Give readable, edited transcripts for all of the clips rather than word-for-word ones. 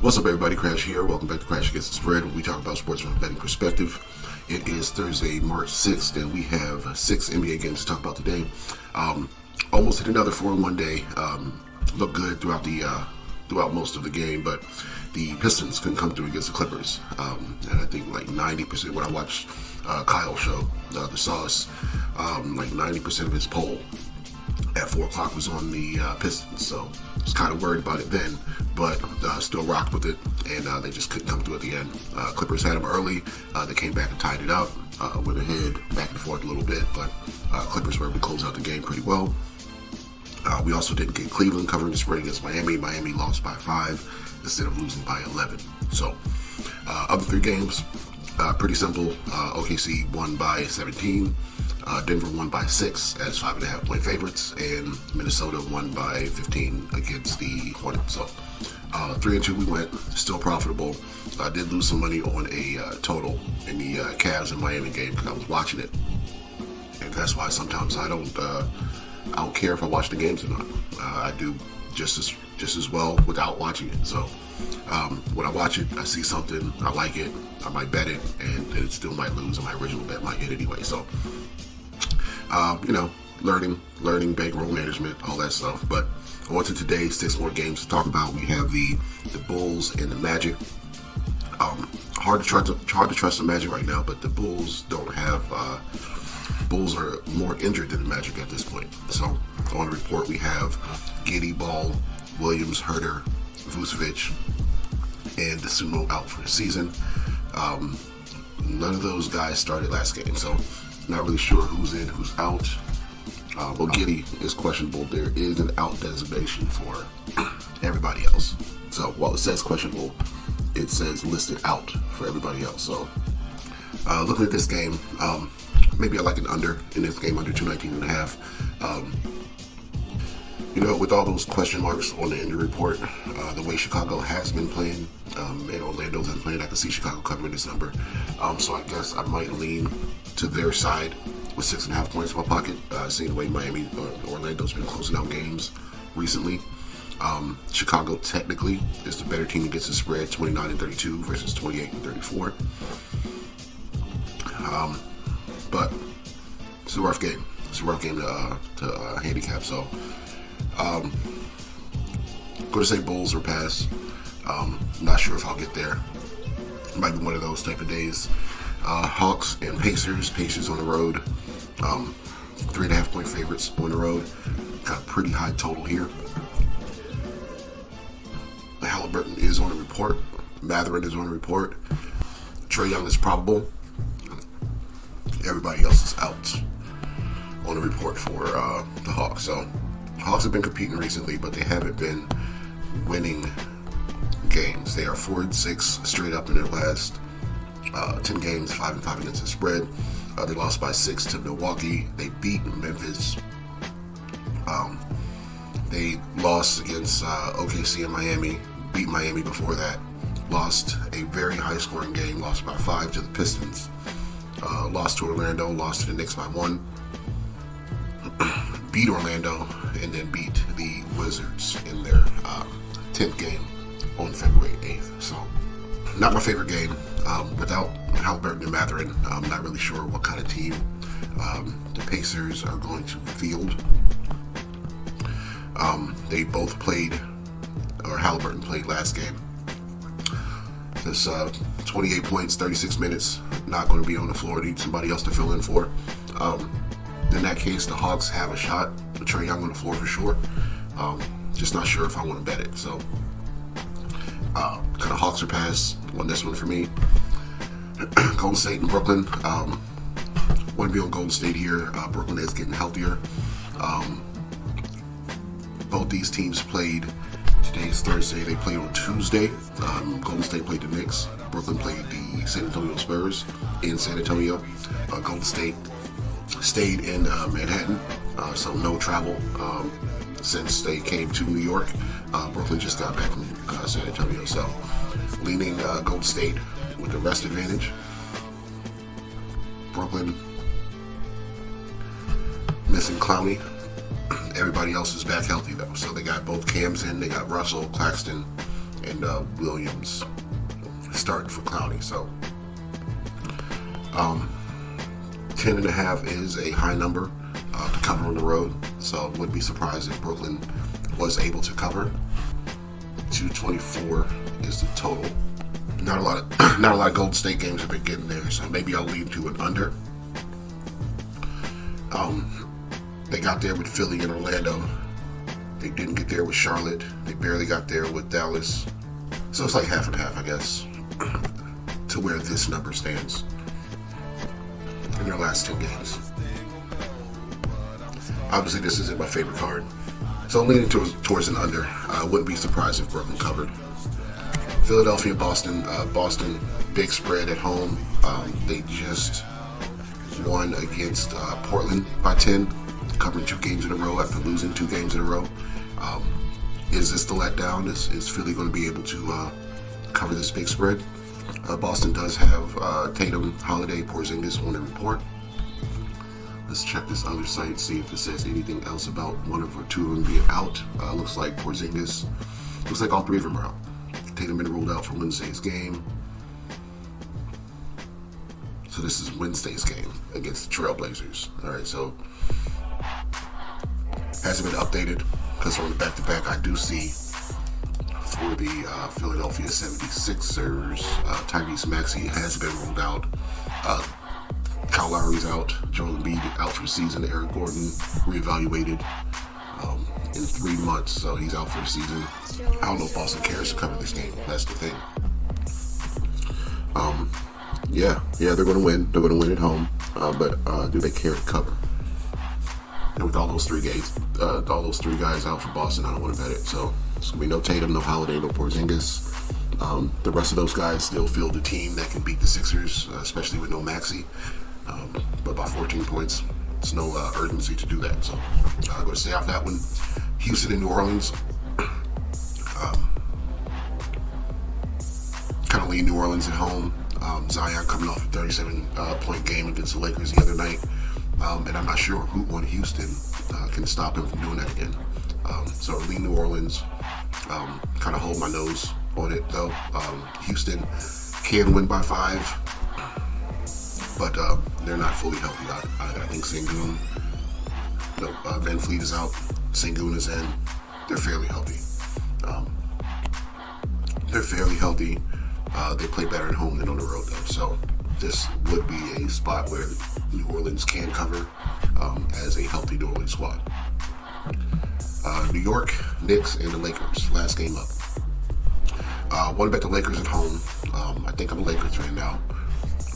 What's up, everybody? Crash here. Welcome back to Crash Against the Spread, where we talk about sports from a betting perspective. It is Thursday, March 6th, and we have 6 NBA games to talk about today. Almost hit another 4-in-1 day. Looked good throughout most of the game, but the Pistons couldn't come through against the Clippers. And I think like 90%, when I watched Kyle's show, The Sauce, like 90% of his poll at 4 o'clock was on the Pistons, so I was kind of worried about it then, but still rocked with it, and they just couldn't come through at the end. Clippers had them early. They came back and tied it up, went ahead back and forth a little bit, but Clippers were able to close out the game pretty well. We also didn't get Cleveland covering the spread against Miami. Miami lost by 5 instead of losing by 11. So other 3 games, pretty simple. OKC won by 17. Denver won by 6 as 5.5-point favorites, and Minnesota won by 15 against the Hornets. So 3-2 we went, still profitable. I did lose some money on a total in the Cavs and Miami game because I was watching it, and that's why sometimes I don't care if I watch the games or not. I do just as well without watching it. So when I watch it, I see something, I like it, I might bet it, and it still might lose, and my original bet might hit anyway. So learning bankroll management, all that stuff. But on to today, 6 more games to talk about. We have the Bulls and the Magic. Hard to trust the Magic right now, but the Bulls don't have. Bulls are more injured than the Magic at this point. So on the report, we have Giddey, Ball, Williams, Herter, Vucevic, and DeSumo out for the season. None of those guys started last game, so not really sure who's in, who's out. Well, Giddey is questionable. There is an out designation for everybody else. So while it says questionable, it says listed out for everybody else. So looking at this game, maybe I like an under in this game, under 219.5. With all those question marks on the injury report, the way Chicago has been playing, and Orlando's been playing, I can see Chicago covering this number. So I guess I might lean to their side with 6.5 points in my pocket, seeing the way Miami or Orlando's been closing out games recently. Chicago technically is the better team against the spread, 29-32 versus 28-34. But it's a rough game. It's a rough game to handicap. So I'm going to say Bulls or pass. Not sure if I'll get there. Might be one of those type of days. Hawks and Pacers. Pacers on the road. 3.5-point favorites on the road. Got a pretty high total here. Halliburton is on the report. Mathurin is on the report. Trae Young is probable. Everybody else is out on the report for the Hawks. So Hawks have been competing recently, but they haven't been winning games. They are 4-6 straight up in their last 10 games, 5-5 against the spread. They lost by 6 to Milwaukee. They beat Memphis. They lost against OKC and Miami. Beat Miami before that. Lost a very high-scoring game. Lost by 5 to the Pistons. Lost to Orlando. Lost to the Knicks by 1. Beat Orlando and then beat the Wizards in their 10th game on February 8th. So, not my favorite game. Without Halliburton and Mathurin, I'm not really sure what kind of team the Pacers are going to field. They both played, or Halliburton played last game. This 28 points, 36 minutes, not going to be on the floor. Need somebody else to fill in for. In that case, the Hawks have a shot. Trae Young on the floor for sure. Just not sure if I want to bet it. So, kind of Hawks or pass on this one for me. Golden State and Brooklyn. Want to be on Golden State here. Brooklyn is getting healthier. Both these teams played. Today's Thursday. They played on Tuesday. Golden State played the Knicks. Brooklyn played the San Antonio Spurs in San Antonio. Golden State stayed in Manhattan, so no travel since they came to New York. Brooklyn just got back from San Antonio, so leaning Golden State with the rest advantage. Brooklyn missing Clowney. Everybody else is back healthy though, so they got both Cams in, they got Russell, Claxton, and Williams starting for Clowney. So 10.5 is a high number to cover on the road. So wouldn't be surprised if Brooklyn was able to cover. 224 is the total. Not a lot of Golden State games have been getting there, so maybe I'll lean to an under. They got there with Philly and Orlando. They didn't get there with Charlotte. They barely got there with Dallas. So it's like half and half, I guess, to where this number stands in their last 10 games. Obviously, this isn't my favorite card, so I'm leaning towards an under. I wouldn't be surprised if Brooklyn covered. Philadelphia, Boston. Boston, big spread at home. They just won against Portland by 10, covering 2 games in a row after losing 2 games in a row. Is this the letdown? Is Philly going to be able to cover this big spread? Boston does have Tatum, Holiday, Porzingis on the report. Let's check this other site, see if it says anything else about one of or two of them being out. Looks like Porzingis. Looks like all 3 of them are out. Tatum been ruled out for Wednesday's game. So this is Wednesday's game against the Trailblazers. All right, so hasn't been updated because on the back-to-back, I do see for the Philadelphia 76ers, Tyrese Maxey has been ruled out. Kyle Lowry's out. Joel Embiid out for the season. Eric Gordon reevaluated in 3 months, so he's out for the season. I don't know if Boston cares to cover this game. That's the thing. Yeah, they're going to win. They're going to win at home, but do they care to cover? And with all those 3 guys out for Boston, I don't want to bet it. So it's going to be no Tatum, no Holiday, no Porzingis. The rest of those guys still field a team that can beat the Sixers, especially with no Maxey. But by 14 points, it's no urgency to do that. So I'm going to stay off that one. Houston and New Orleans. Kind of lead New Orleans at home. Zion coming off a 37-point game against the Lakers the other night. And I'm not sure who on Houston can stop him from doing that again. So lead New Orleans. Kind of hold my nose on it, though. Houston can win by 5. But they're not fully healthy. I think Sengun, Van Fleet is out. Sengun is in. They're fairly healthy. They play better at home than on the road, though. So this would be a spot where New Orleans can cover as a healthy New Orleans squad. New York, Knicks, and the Lakers. Last game up. Want to bet the Lakers at home. I think I'm a Lakers fan now.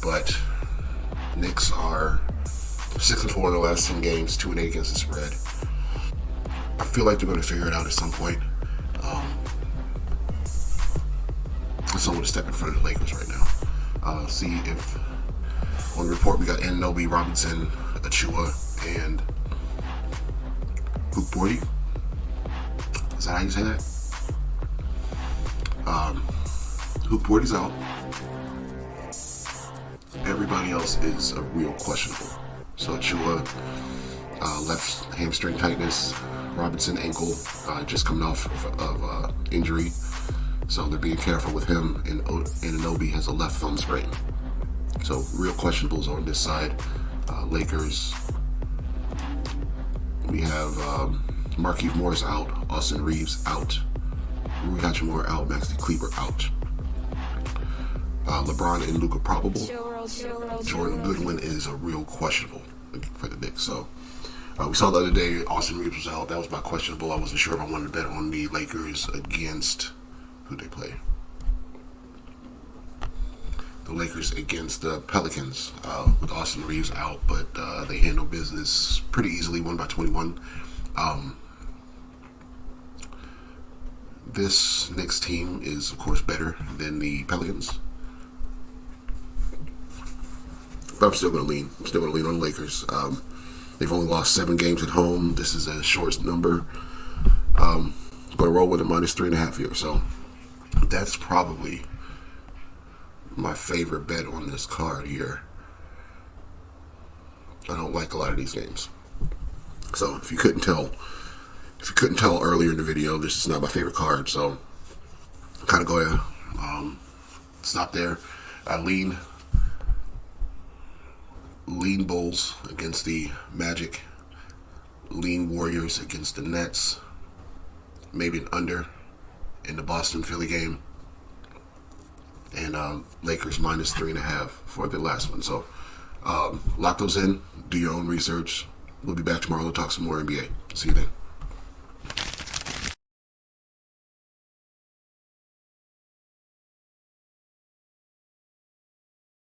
But Knicks are 6-4 in the last 10 games, 2-8 against the spread. I feel like they're going to figure it out at some point. Someone to step in front of the Lakers right now. See if on the report we got Anunoby, Robinson, Achua, and Hoop Bordy. Is that how you say that? Hoop Bordy's out. Everybody else is a real questionable. So Achua, left hamstring tightness. Robinson ankle, just coming off of injury. So they're being careful with him. And Anunoby has a left thumb sprain. So real questionables on this side. Lakers. We have Markieff Morris out. Austin Reeves out. Rui Hachimura out. Maxi Kleber out. LeBron and Luka probable. Jordan Goodwin is a real questionable for the Knicks. So we saw the other day Austin Reeves was out. That was my questionable. I wasn't sure if I wanted to bet on the Lakers against who they play. The Lakers against the Pelicans with Austin Reeves out, but they handled business pretty easily, won by 21. This Knicks team is, of course, better than the Pelicans. But I'm still going to lean. I'm still going to lean on the Lakers. They've only lost 7 games at home. This is a short number. I'm going to roll with a -3.5 here. So that's probably my favorite bet on this card here. I don't like a lot of these games. So if you couldn't tell earlier in the video, this is not my favorite card. So kind of go to stop there. Lean Bulls against the Magic. Lean Warriors against the Nets. Maybe an under in the Boston Philly game. And Lakers minus 3.5 for the last one. So lock those in. Do your own research. We'll be back tomorrow to talk some more NBA. See you then.